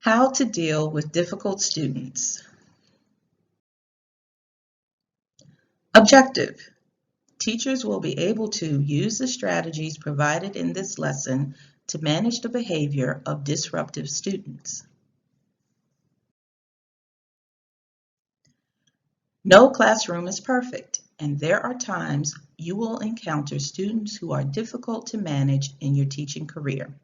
How to deal with difficult students. Objective. Teachers will be able to use the strategies provided in this lesson to manage the behavior of disruptive students. No classroom is perfect, and there are times you will encounter students who are difficult to manage in your teaching career.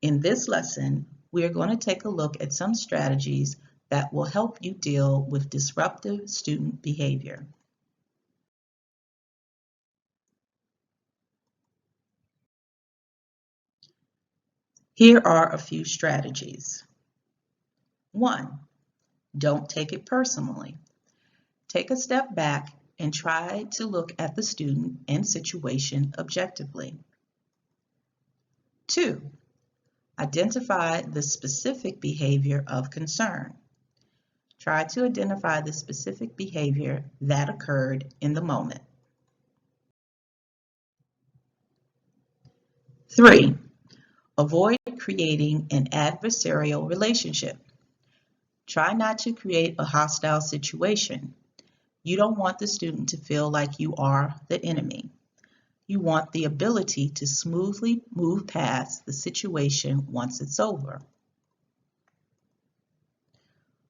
In this lesson, we are going to take a look at some strategies that will help you deal with disruptive student behavior. Here are a few strategies. 1. Don't take it personally. Take a step back and try to look at the student and situation objectively. 2. Identify the specific behavior of concern. Try to identify the specific behavior that occurred in the moment. 3. Avoid creating an adversarial relationship. Try not to create a hostile situation. You don't want the student to feel like you are the enemy. You want the ability to smoothly move past the situation once it's over.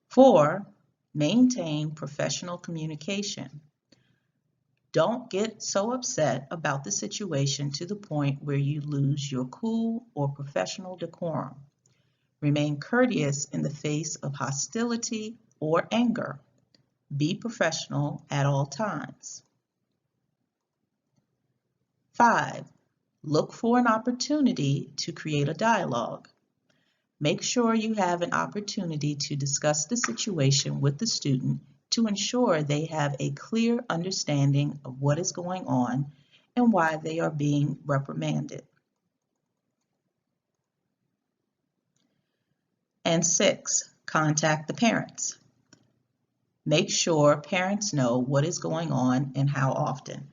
4. Maintain professional communication. Don't get so upset about the situation to the point where you lose your cool or professional decorum. Remain courteous in the face of hostility or anger. Be professional at all times. 5. Look for an opportunity to create a dialogue. Make sure you have an opportunity to discuss the situation with the student to ensure they have a clear understanding of what is going on and why they are being reprimanded. And 6, contact the parents. Make sure parents know what is going on and how often.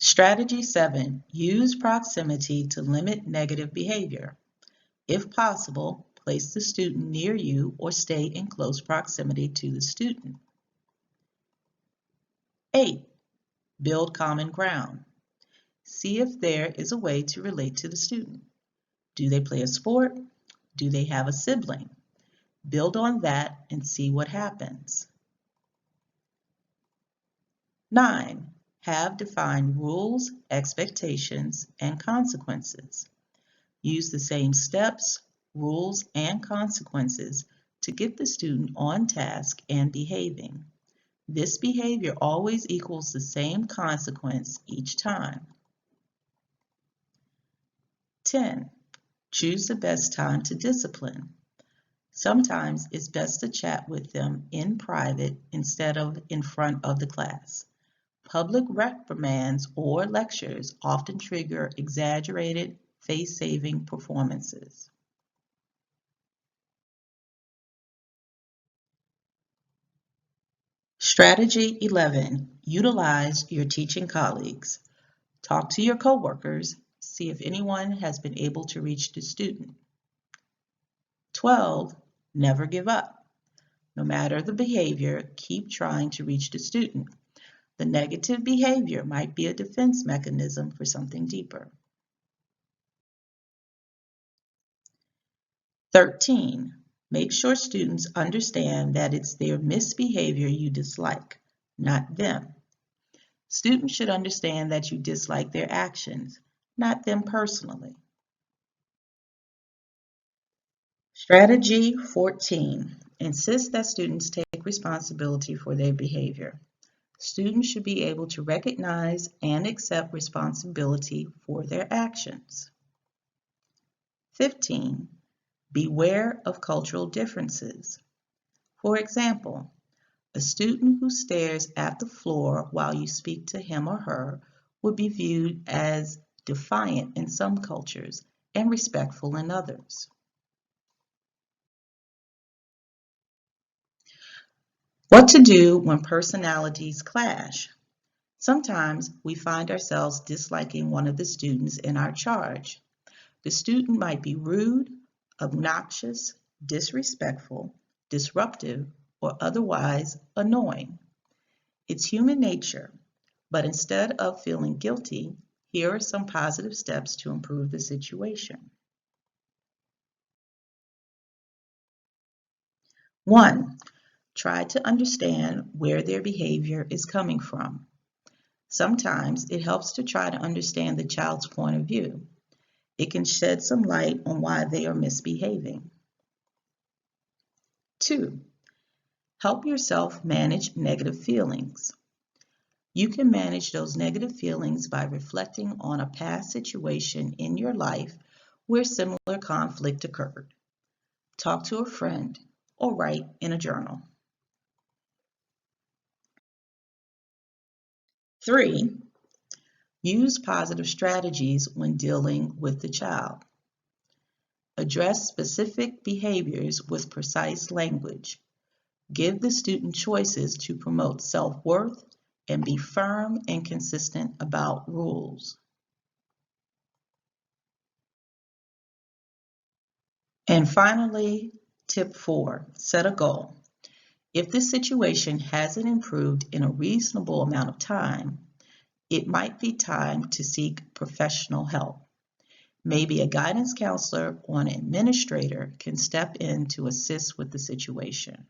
Strategy 7, use proximity to limit negative behavior. If possible, place the student near you or stay in close proximity to the student. 8, build common ground. See if there is a way to relate to the student. Do they play a sport? Do they have a sibling? Build on that and see what happens. 9, have defined rules, expectations, and consequences. Use the same steps, rules, and consequences to get the student on task and behaving. This behavior always equals the same consequence each time. 10. Choose the best time to discipline. Sometimes it's best to chat with them in private instead of in front of the class. Public reprimands or lectures often trigger exaggerated, face-saving performances. Strategy 11. Utilize your teaching colleagues. Talk to your coworkers. See if anyone has been able to reach the student. 12. Never give up. No matter the behavior, keep trying to reach the student. The negative behavior might be a defense mechanism for something deeper. 13. Make sure students understand that it's their misbehavior you dislike, not them. Students should understand that you dislike their actions, not them personally. Strategy 14. Insist that students take responsibility for their behavior. Students should be able to recognize and accept responsibility for their actions. 15. Beware of cultural differences. For example, a student who stares at the floor while you speak to him or her would be viewed as defiant in some cultures and respectful in others. What to do when personalities clash? Sometimes we find ourselves disliking one of the students in our charge. The student might be rude, obnoxious, disrespectful, disruptive, or otherwise annoying. It's human nature, but instead of feeling guilty, here are some positive steps to improve the situation. 1. Try to understand where their behavior is coming from. Sometimes it helps to try to understand the child's point of view. It can shed some light on why they are misbehaving. 2. Help yourself manage negative feelings. You can manage those negative feelings by reflecting on a past situation in your life where similar conflict occurred. Talk to a friend or write in a journal. 3. Use positive strategies when dealing with the child. Address specific behaviors with precise language. Give the student choices to promote self-worth and be firm and consistent about rules. And finally, tip 4, set a goal. If this situation hasn't improved in a reasonable amount of time, it might be time to seek professional help. Maybe a guidance counselor or an administrator can step in to assist with the situation.